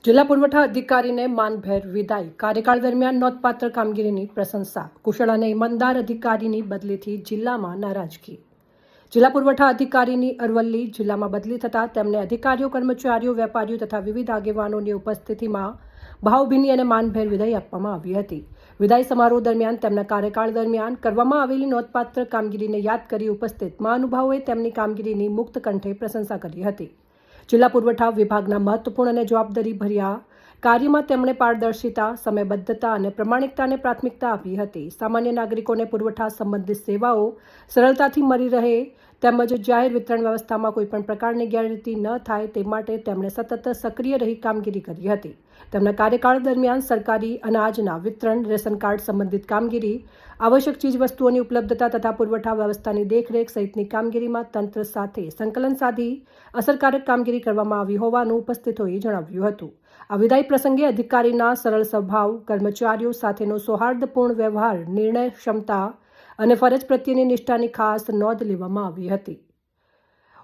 જિલ્લા પુરવઠા અધિકારીને માનભેર વિદાય. કાર્યકાળ દરમિયાન નોંધપાત્ર કામગીરીની પ્રશંસા. કુશળ અને ઈમાનદાર અધિકારીની બદલીથી જિલ્લામાં નારાજગી. જિલ્લા પુરવઠા અધિકારીની અરવલ્લી જિલ્લામાં બદલી થતાં તેમને અધિકારીઓ, કર્મચારીઓ, વેપારીઓ તથા વિવિધ આગેવાનોની ઉપસ્થિતિમાં ભાવભીની અને માનભેર વિદાય આપવામાં આવી હતી. વિદાય સમારોહ દરમિયાન તેમના કાર્યકાળ દરમિયાન કરવામાં આવેલી નોંધપાત્ર કામગીરીને યાદ કરી ઉપસ્થિત મહાનુભાવોએ તેમની કામગીરીની મુક્ત કંઠે પ્રશંસા કરી હતી. જિલ્લા પુરવઠા વિભાગના મહત્વપૂર્ણ અને જવાબદારીભર્યા કાર્યમાં તેમણે પારદર્શિતા, સમયબદ્ધતા અને પ્રમાણિકતાને પ્રાથમિકતા આપી હતી. સામાન્ય નાગરિકોને પુરવઠા સંબંધિત સેવાઓ સરળતાથી મળી રહે તેમજ જાહેર વિતરણ વ્યવસ્થામાં કોઈપણ પ્રકારની ગેરરીતિ ન થાય તે માટે તેમણે સતત સક્રિય રહી કામગીરી કરી હતી. તેમના કાર્યકાળ દરમિયાન સરકારી અનાજના વિતરણ, રેશન કાર્ડ સંબંધિત કામગીરી, આવશ્યક ચીજવસ્તુઓની ઉપલબ્ધતા તથા પુરવઠા વ્યવસ્થાની દેખરેખ સહિતની કામગીરીમાં તંત્ર સાથે સંકલન સાધી અસરકારક કામગીરી કરવામાં આવી હોવાનું ઉપસ્થિતોએ જણાવ્યું હતું. આ વિદાય પ્રસંગે અધિકારીના સરળ સ્વભાવ, કર્મચારીઓ સાથેનો સૌહાર્દપૂર્ણ વ્યવહાર, નિર્ણય ક્ષમતા અને ફરજ પ્રત્યેની નિષ્ઠાની ખાસ નોંધ લેવામાં આવી હતી.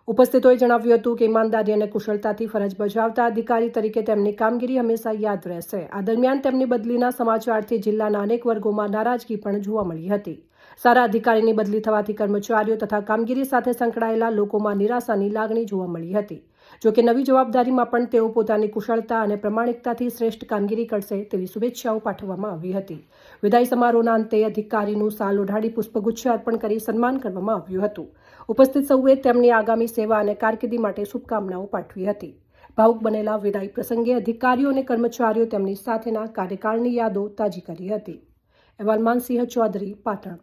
ઉપસ્થિતોએ જણાવ્યું હતું કે ઈમાનદારી અને કુશળતાથી ફરજ બજાવતા અધિકારી તરીકે તેમની કામગીરી હંમેશા યાદ રહેશે. આ દરમિયાન તેમની બદલીના સમાચારથી જિલ્લાના અનેક વર્ગોમાં નારાજગી પણ જોવા મળી હતી. સારા અધિકારીની બદલી થવાથી કર્મચારીઓ તથા કામગીરી સાથે સંકળાયેલા લોકોમાં નિરાશાની લાગણી જોવા મળી હતી. જોકે નવી જવાબદારીમાં પણ તેઓ પોતાની કુશળતા અને પ્રમાણિકતાથી શ્રેષ્ઠ કામગીરી કરશે તેવી શુભેચ્છાઓ પાઠવવામાં આવી હતી. વિદાય સમારોહના અંતે અધિકારીનું શાલ ઓઢાડી પુષ્પગુચ્છ અર્પણ કરી સન્માન કરવામાં આવ્યું હતું. ઉપસ્થિત સૌએ તેમની આગામી સેવા અને કારકિર્દી માટે શુભકામનાઓ પાઠવી હતી. ભાવુક બનેલા વિદાય પ્રસંગે અધિકારીઓ અને કર્મચારીઓ તેમની સાથેના કાર્યકાળની યાદો તાજી કરી હતી. અહેવાલ માનસિંહ ચૌધરી, પાટણ.